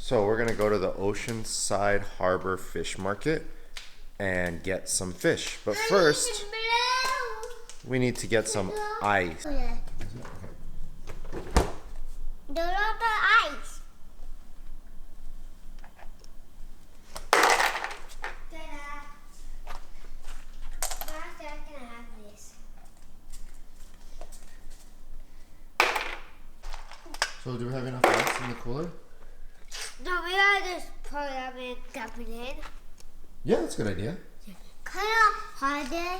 So we're gonna go to the Oceanside Harbor Fish Market and get some fish. But first, we need to get some ice. The ice. So do we have enough ice in the cooler? No, we gotta just pour them in, dump it in. Yeah, that's a good idea. Kind of harder.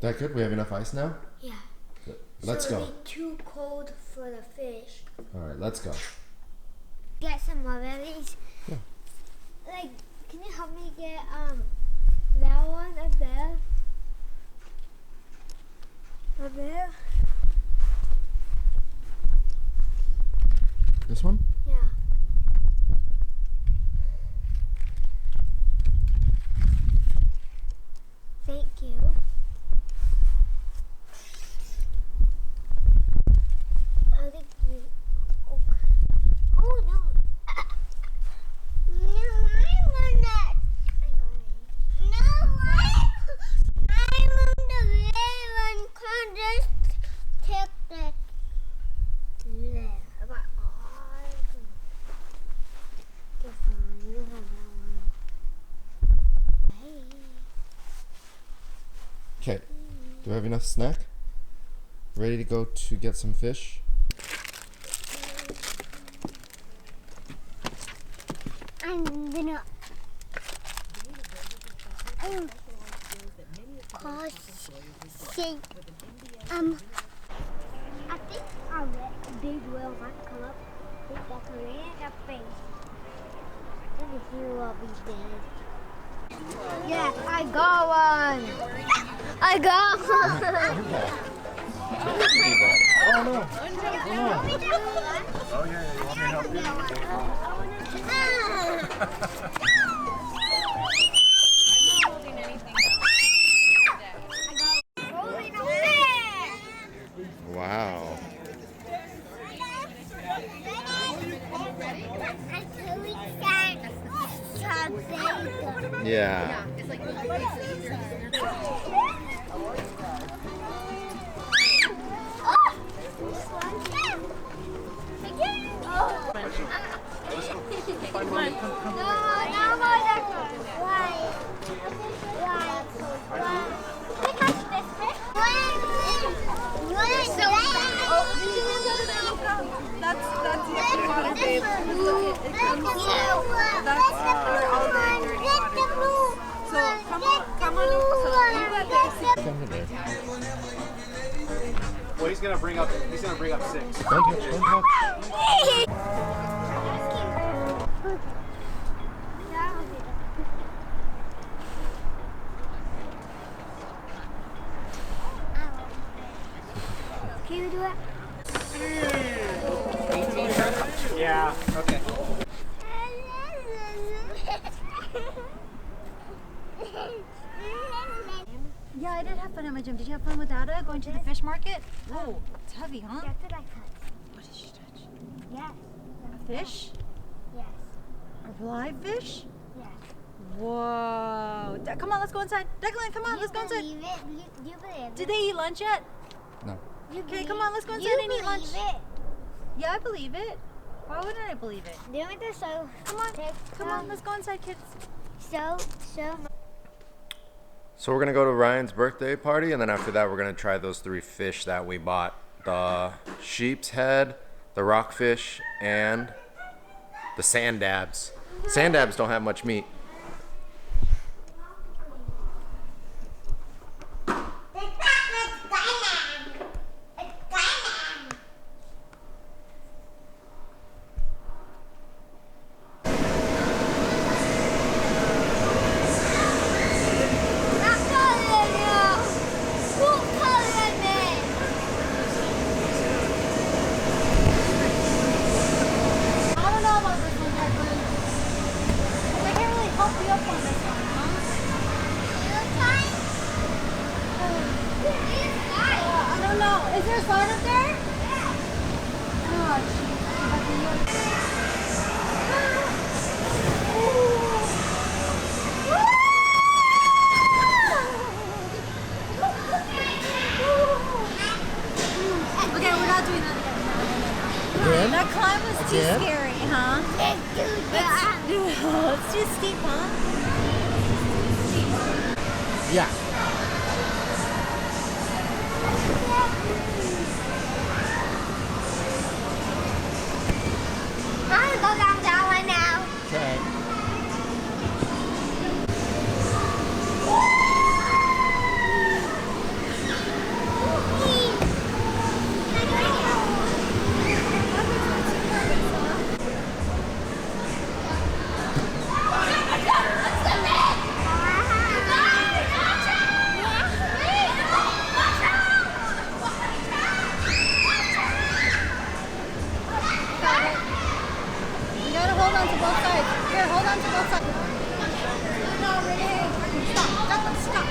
That good? We have enough ice now? Yeah. Good. Let's go. It'll be too cold for the fish. All right, let's go. Get some more berries. Yeah. Like, can you help me get that one up there? Up there? This one? Yeah. Thank you. I think you. Oh no. No, I want that. No, I want the red one. Can just take that. There. But okay, fine. You have that one. Hey. Okay. Do we have enough snack? Ready to go to get some fish? I'm gonna cause I think a big whale might come up, take back her in her face, and he will be dead. Yeah, I got one. I got one. Oh no! Oh yeah, you want me to help you? I'm not holding anything Wow. Yeah. It's like Well, he's gonna bring up 6. Don't touch, don't touch. Can you do it? Yeah. Okay. Yeah, I did have fun at my gym. Did you have fun with Ada going to the fish market? Whoa, it's heavy, huh? That's what I touched. What did you touch? Yes. A fish? Yes. A live fish? Yes. Whoa. Come on, let's go inside. Declan, come on, let's go inside. You believe it? Did they eat lunch yet? No. Okay, come on, let's go inside and eat lunch. You believe it? Yeah, I believe it. Why wouldn't I believe it? Do you want to show? Come on, let's go inside, kids. So. So we're gonna go to Ryan's birthday party, and then after that we're gonna try those 3 fish that we bought. The sheep's head, the rockfish, and the sand dabs. Sand dabs don't have much meat. Okay, we're not doing that again. Again? That climb was too Again? scary, huh? It's too steep, huh? Yeah. I'm gonna go down that one now. Okay. You gotta hold on to both sides. Here, hold on to both sides. No, ready? Stop. Don't stop.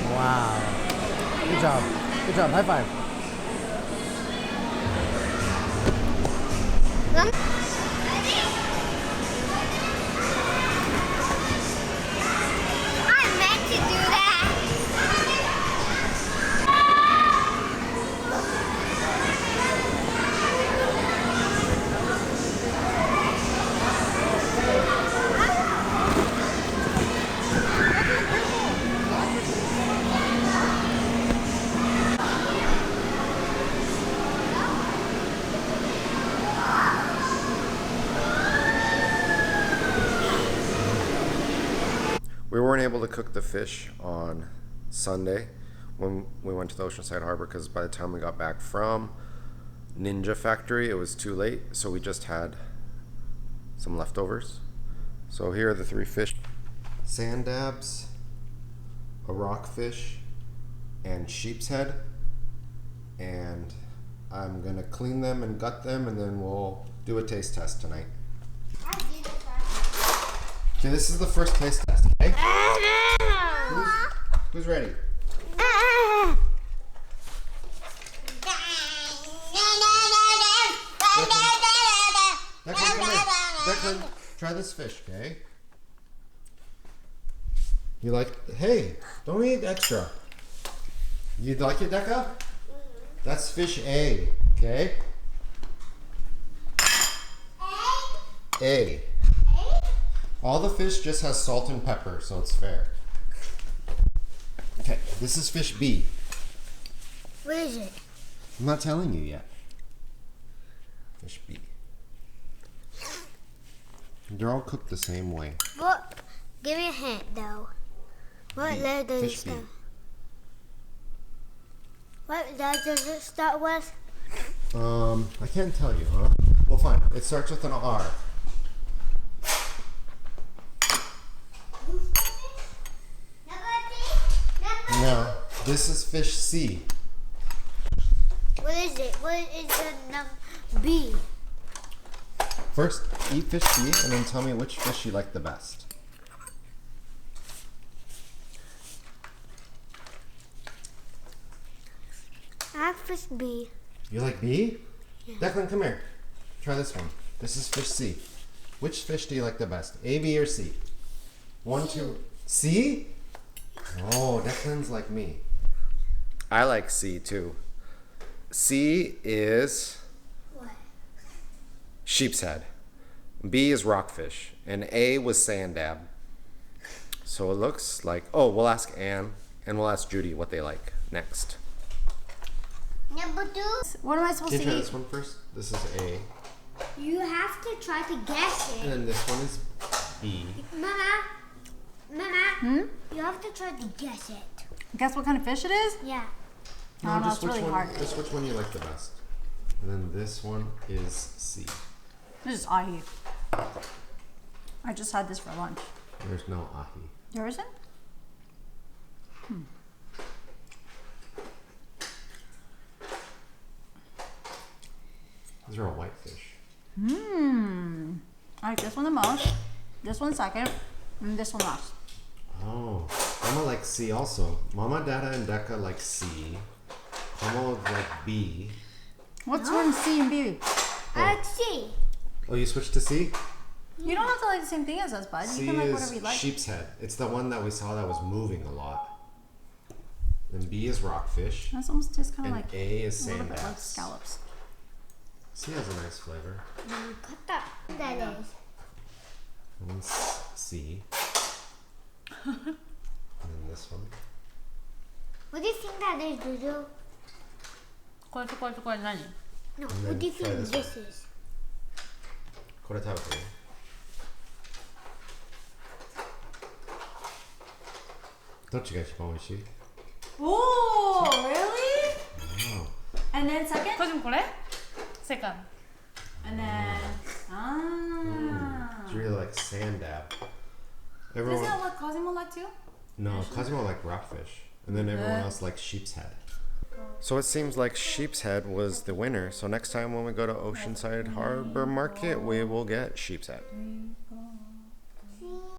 Wow. Good job. Good job. High five. I meant to do that. We weren't able to cook the fish on Sunday when we went to the Oceanside Harbor because by the time we got back from Ninja Factory, it was too late. So we just had some leftovers. So here are the three fish: sand dabs, a rockfish, and sheep's head. And I'm gonna clean them and gut them, and then we'll do a taste test tonight. Okay, this is the first taste test, okay? Who's ready? Declan, come here. Declan, try this fish, okay? You like, hey, don't eat extra. You like it, Decca? That's fish A, okay? A. All the fish just has salt and pepper, so it's fair. Okay, this is fish B. What is it? I'm not telling you yet. Fish B. They're all cooked the same way. What? Give me a hint, though. What B. letter does it Fish B. start? What letter does it start with? I can't tell you, huh? Well, fine. It starts with an R. No, this is fish C. What is it? What is the number B? First, eat fish C, and then tell me which fish you like the best. I have fish B. You like B? Yeah. Declan, come here. Try this one. This is fish C. Which fish do you like the best? A, B, or C? One, two. C? Oh, Declan's like me. I like C too. C is What? sheep's head. B is rockfish. And A was sand dab. So it looks like, oh, we'll ask Anne and we'll ask Judy what they like next. Number 2. What am I supposed Can you to try eat? this one first? This is A. You have to try to guess And it. then this one is B. Mama, you have to try to guess it. Guess what kind of fish it is? Yeah. I don't know, just it's really hard. Just which one you like the best. And then this one is C. This is ahi. I just had this for lunch. There's no ahi. There isn't? These are all whitefish. I like this one the most. This one second. And this one last. Oh, Mama likes C also. Mama, Dada, and Decca like C. Mama like B. What's one C and B? I like C. Oh, you switched to C? You don't have to like the same thing as us, bud. C You can like is whatever you like. sheep's head. It's the one that we saw that was moving a lot. Then B is rockfish. That almost tastes kind And of like A is a little sand bit like bass. scallops. C has a nice flavor. Cut that. That is. That one's C. And then this one. What do you think that is, Jojo? これとこれとこれ何? No, And what do you then try think this this is? これ食べてる? Which one is the most delicious? Oh, really? Wow. And then second? これもこれ? Second. And then It's really like sand dab. Isn't Everyone, that what Cosimo like too? no, Cosimo like rockfish, and then everyone else likes sheep's head. So it seems like sheep's head was the winner. So next time when we go to Oceanside Harbor Market, we will get sheep's head.